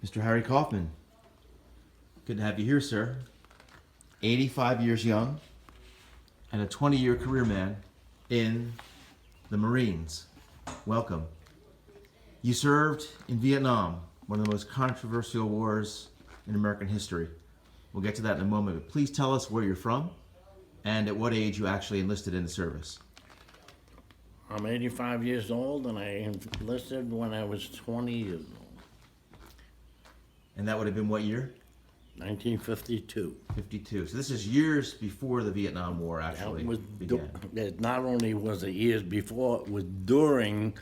Mr. Harry Kaufman. Good to have you here, sir. 85 years young and a 20-year career man in the Marines. Welcome. You served in Vietnam, one of the most controversial wars in American history. We'll get to that in a moment, but please tell us where you're from and at what age you actually enlisted in the service. I'm 85 years old, and I enlisted when I was 20 years old, And that would have been what year? 1952. 52. So this is years before the Vietnam War actually That was began. it not only was it years before, it was during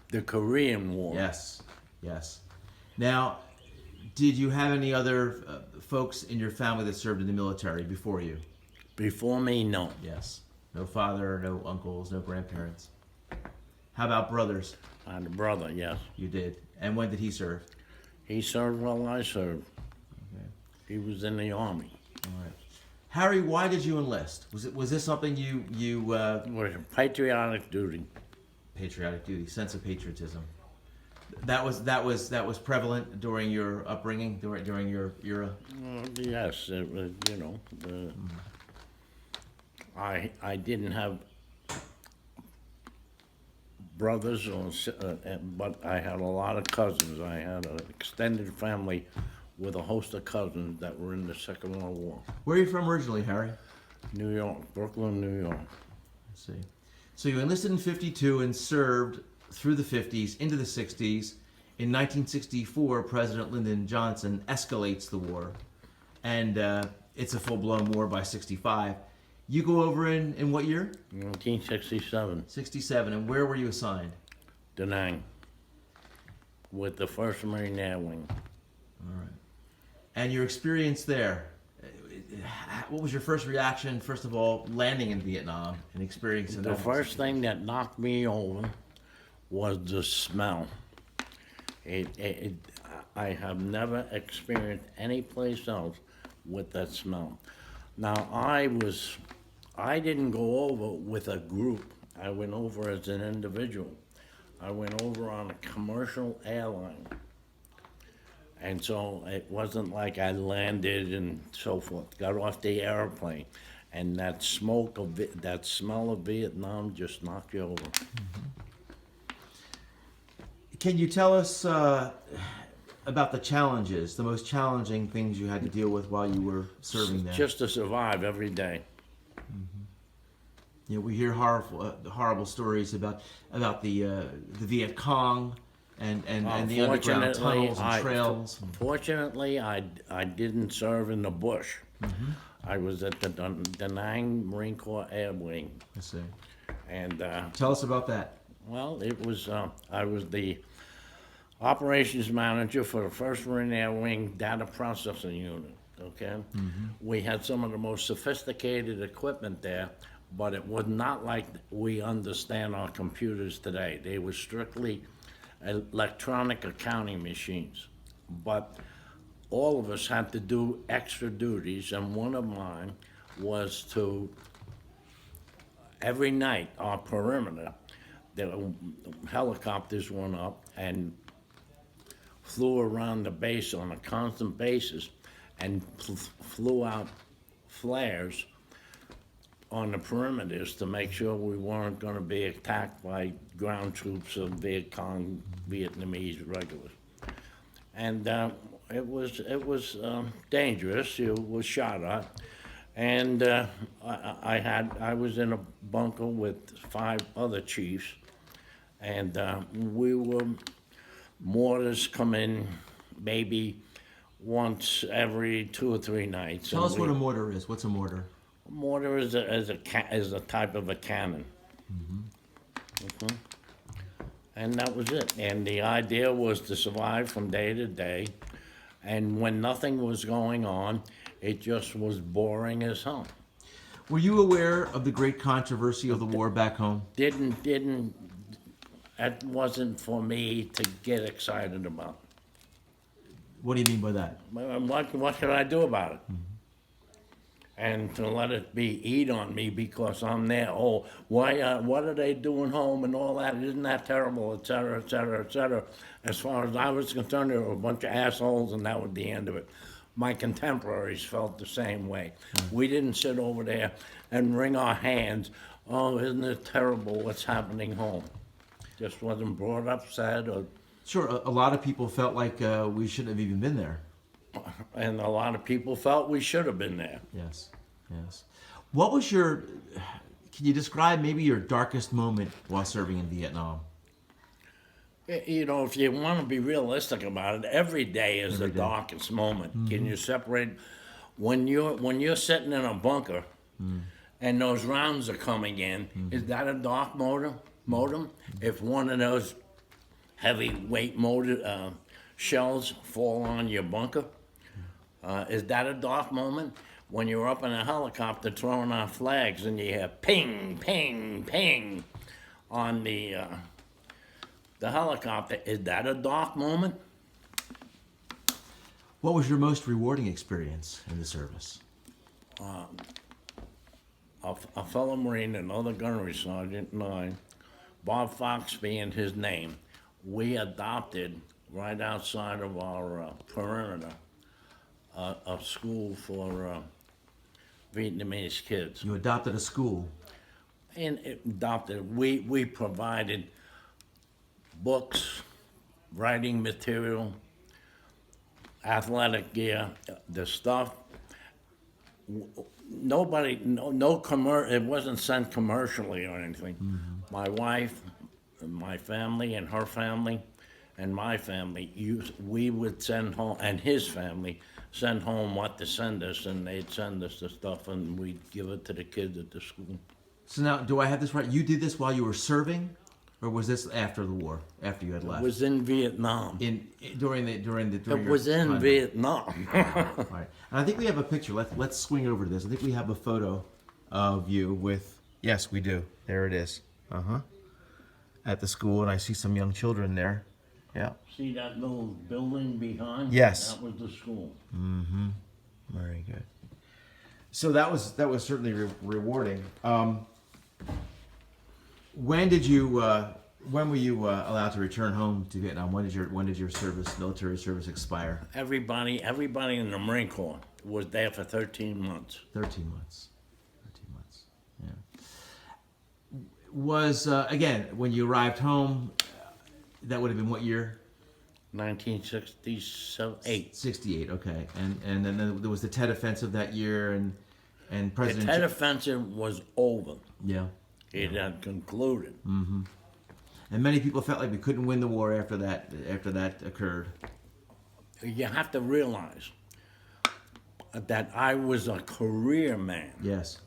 the Korean War. Yes, yes. Now, did you have any other folks in your family that served in the military before you? Before me, no. Yes. No father, no uncles, no grandparents. How about brothers? I had a brother, yes. You did. And when did he serve? He served while I served. Okay. He was in the Army. All right. Harry, why did you enlist? Was this something you It was patriotic duty. patriotic duty, sense of patriotism? That was prevalent during your upbringing, during your era. Yes, it was, I didn't have brothers, but I had a lot of cousins. I had an extended family with a host of cousins that were in the Second World War. Where are you from originally, Harry? New York, Brooklyn, New York. Let's see. So you enlisted in 52 and served through the 50s into the 60s. In 1964, President Lyndon Johnson escalates the war, and it's a full-blown war by 65. You go over in what year? 1967, 67. And where were you assigned? Da Nang, with the 1st Marine Air Wing. All right. And your experience there, what was your first reaction, first of all, landing in Vietnam and experiencing The that? first thing that knocked me over was the smell. I have never experienced any place else with that smell. Now, I didn't go over with a group. I went over as an individual. I went over on a commercial airline. And so it wasn't like I landed and so forth, got off the airplane, and that that smell of Vietnam just knocked you over. Can you tell us about the challenges, the most challenging things you had to deal with while you were serving there? Just to survive every day. You know, we hear horrible stories about the Viet Cong and the underground tunnels and trails. Fortunately, I didn't serve in the bush. I was at the Da Nang Marine Corps Air Wing, I see. and Tell us about that. well, it was I was the operations manager for the 1st Marine Air Wing Data Processing Unit. Okay, we had some of the most sophisticated equipment there, but it was not like we understand our computers today. They were strictly electronic accounting machines. But all of us had to do extra duties, and one of mine was to, every night, our perimeter, the helicopters went up and flew around the base on a constant basis and flew out flares on the perimeters to make sure we weren't going to be attacked by ground troops of Viet Cong, Vietnamese regulars. And it was dangerous. You was shot at, and I was in a bunker with 5 other chiefs, and we were mortars come in maybe once every 2 or 3 nights. Tell and us what a mortar is. What's a mortar? Mortar is a type of a cannon. Mhm. And that was it. And the idea was to survive from day to day. And when nothing was going on, it just was boring as hell. Were you aware of the great controversy of the war back home? That wasn't for me to get excited about. What do you mean by that? What could I do about it? and to let it be eat on me because I'm there. Oh, why? What are they doing home and all that? Isn't that terrible? Et cetera, et cetera, et cetera. As far as I was concerned, there were a bunch of assholes, and that was the end of it. My contemporaries felt the same way. We didn't sit over there and wring our hands. Oh, isn't it terrible what's happening home? Just wasn't brought up, said, or Sure, a lot of people felt like we shouldn't have even been there. and a lot of people felt we should have been there. Yes, yes. What was your? Can you describe maybe your darkest moment while serving in Vietnam? You know, if you want to be realistic about it, every day is the day. darkest moment. Can you separate when you're sitting in a bunker and those rounds are coming in? Is that a dark modem? If one of those heavyweight shells fall on your bunker, is that a dark moment? When you're up in a helicopter throwing out flags and you hear ping, ping, ping on the helicopter, is that a dark moment? What was your most rewarding experience in the service? A fellow Marine, another gunnery sergeant, and I, Bob Fox being his name, we adopted right outside of our perimeter a school for Vietnamese kids. You adopted a school. And we provided books, writing material, athletic gear, the stuff. Nobody, it wasn't sent commercially or anything. My wife, my family, and her family, and my family, we would send home, and his family, send home what to send us, and they'd send us the stuff, and we'd give it to the kids at the school. So now, do I have this right? You did this while you were serving, or was this after the war? After you had left? It was in Vietnam. During It your was in time. Vietnam. All right. And I think we have a picture. Let's swing over to this. I think we have a photo of you with. Yes, we do. There it is. At the school, and I see some young children there. Yeah. See that little building behind? Yes. That was the school. Very good. So that was certainly rewarding. When did you? When were you allowed to return home to Vietnam? When did your military service expire? Everybody in the Marine Corps was there for 13 months. 13 months. 13 months. Yeah. Was again when you arrived home? That would have been what year? 1968. 68. Okay. And then there was the Tet Offensive that year, and The President. Tet Offensive was over. Yeah. It had concluded. And many people felt like we couldn't win the war after that occurred. You have to realize that I was a career man. Yes.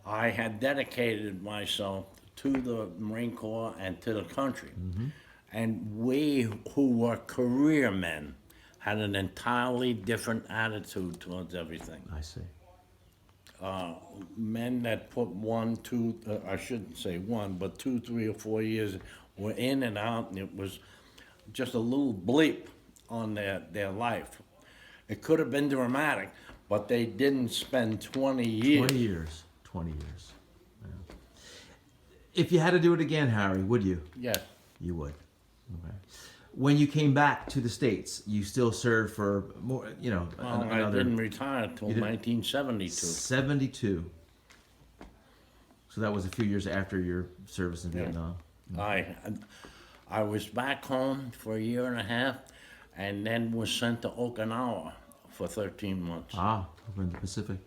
I had dedicated myself to the Marine Corps and to the country. And we who were career men had an entirely different attitude towards everything. I see. Men that put 1, 2, I shouldn't say 1, but 2, 3, or 4 years were in and out, and it was just a little bleep on their life. It could have been dramatic, but they didn't spend 20 years. 20 years. 20 years. Yeah. If you had to do it again, Harry, would you? Yes. You would. Okay. When you came back to the States, you still served for more, Well, I another didn't retire until You didn't- 1972. 72. So that was a few years after your service in Vietnam. I was back home for a year and a half, and then was sent to Okinawa for 13 months. Ah, over in the Pacific.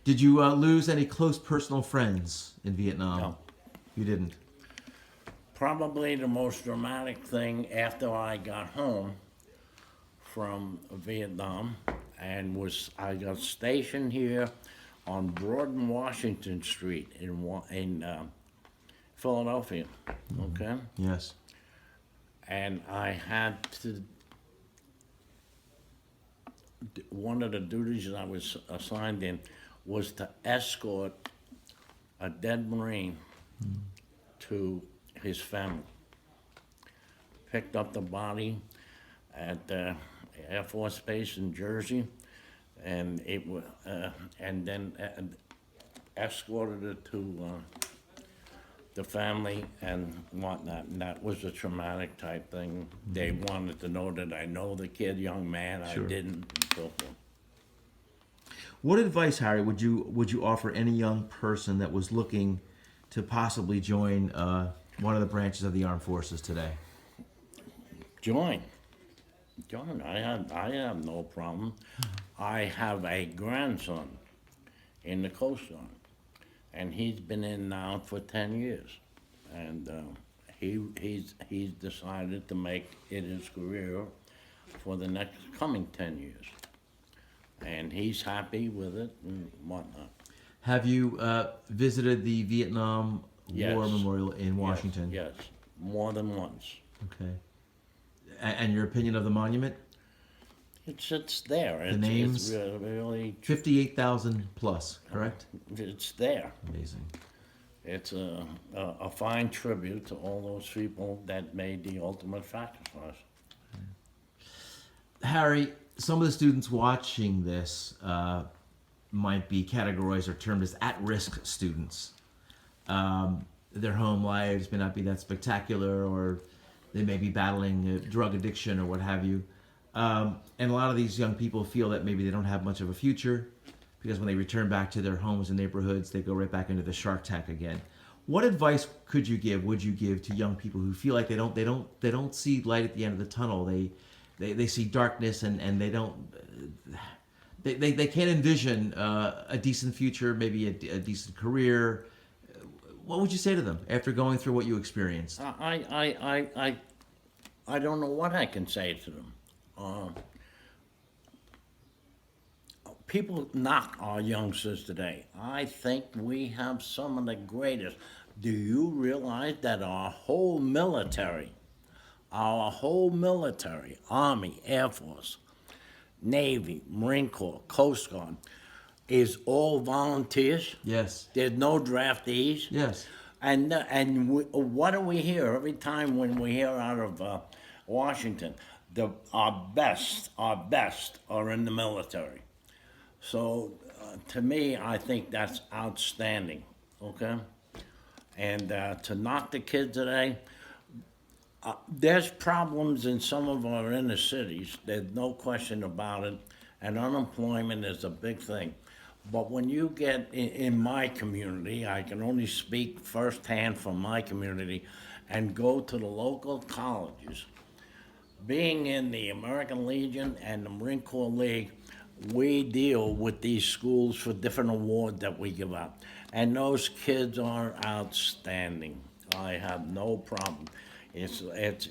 Did you lose any close personal friends in Vietnam? No. You didn't. Probably the most dramatic thing after I got home from Vietnam and I got stationed here on Broad and Washington Street in Philadelphia, okay? Yes. And I had to, one of the duties that I was assigned in was to escort a dead Marine to his family. Picked up the body at the Air Force Base in Jersey, and and then escorted it to the family and whatnot, and that was a traumatic type thing. They wanted to know that I know the kid, young man, Sure. I didn't, and so forth. What advice, Harry, would you offer any young person that was looking to possibly join one of the branches of the armed forces today? Join. I have no problem. I have a grandson in the Coast Guard, and he's been in now for 10 years. And he's decided to make it his career for the next coming 10 years. And he's happy with it and whatnot. Have you visited the Vietnam Yes. War Memorial in Washington? Yes, more than once. Okay. And your opinion of the monument? It's there. It's names? really, 58,000 plus, correct? it's there. Amazing. It's a fine tribute to all those people that made the ultimate sacrifice. Harry, some of the students watching this might be categorized or termed as at-risk students. Their home lives may not be that spectacular, or they may be battling drug addiction or what have you. And a lot of these young people feel that maybe they don't have much of a future, because when they return back to their homes and neighborhoods, they go right back into the shark tank again. What advice would you give to young people who feel like they don't see light at the end of the tunnel? They see darkness, and they can't envision a decent future, maybe a decent career. What would you say to them after going through what you experienced? I don't know what I can say to them. People knock our youngsters today. I think we have some of the greatest. Do you realize that our whole military, Army, Air Force, Navy, Marine Corps, Coast Guard, is all volunteers? Yes. There's no draftees? Yes. And what do we hear every time when we hear out of Washington? Our best are in the military. So to me, I think that's outstanding, okay? And to knock the kids today, there's problems in some of our inner cities, there's no question about it, and unemployment is a big thing. But when you get in my community, I can only speak firsthand from my community, and go to the local colleges. Being in the American Legion and the Marine Corps League, we deal with these schools for different awards that we give out. And those kids are outstanding. I have no problem. It's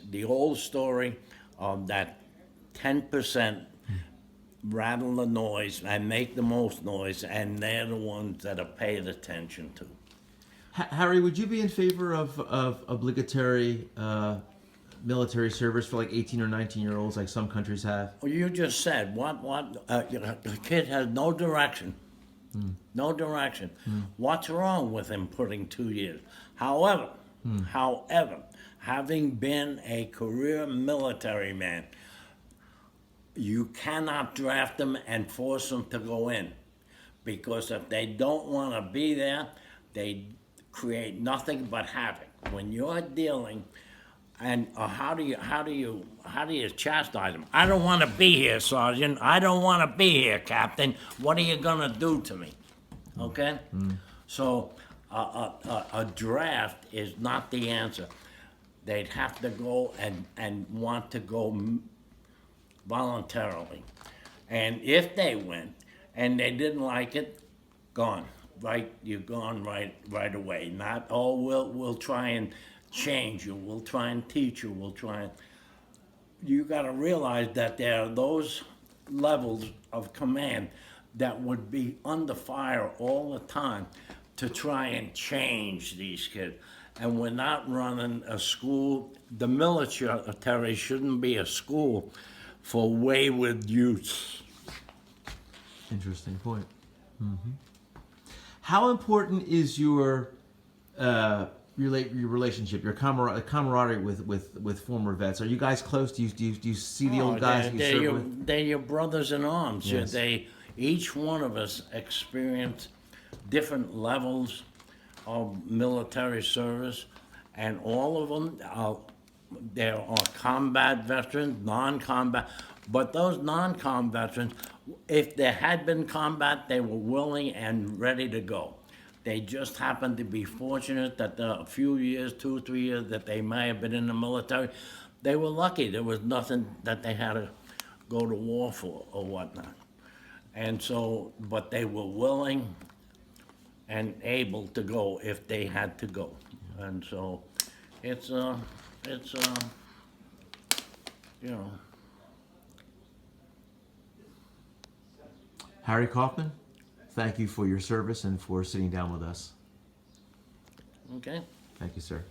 the old story of that 10% rattle the noise and make the most noise, and they're the ones that are paid attention to. Harry, would you be in favor of obligatory military service for like 18 or 19-year-olds like some countries have? Well, you just said, the kid has no direction. No direction. What's wrong with him putting 2 years? However, having been a career military man, you cannot draft them and force them to go in, because if they don't want to be there, they create nothing but havoc. When you're dealing, and how do you chastise them? I don't want to be here, Sergeant. I don't want to be here, Captain. What are you gonna do to me? Okay. So a draft is not the answer. They'd have to go and want to go voluntarily. And if they went and they didn't like it, gone. Right, you're gone right away. Not, oh, we'll try and change you, we'll try and teach you, we'll try and... You gotta realize that there are those levels of command that would be under fire all the time to try and change these kids. And we're not running a school. The military shouldn't be a school for wayward youths. Interesting point. How important is your relationship, your camaraderie with former vets? Are you guys close? Do you see the old guys you serve with? They're your brothers in arms. Yes. Each one of us experienced different levels of military service, and all of them are, there are combat veterans, non-combat, but those non-combat veterans, if there had been combat, they were willing and ready to go. They just happened to be fortunate that a few years, 2 or 3 years, that they may have been in the military, they were lucky. There was nothing that they had to go to war for or whatnot. And so, but they were willing and able to go if they had to go. And so, it's, you know, Harry Kaufman, thank you for your service and for sitting down with us. okay? Thank you, sir.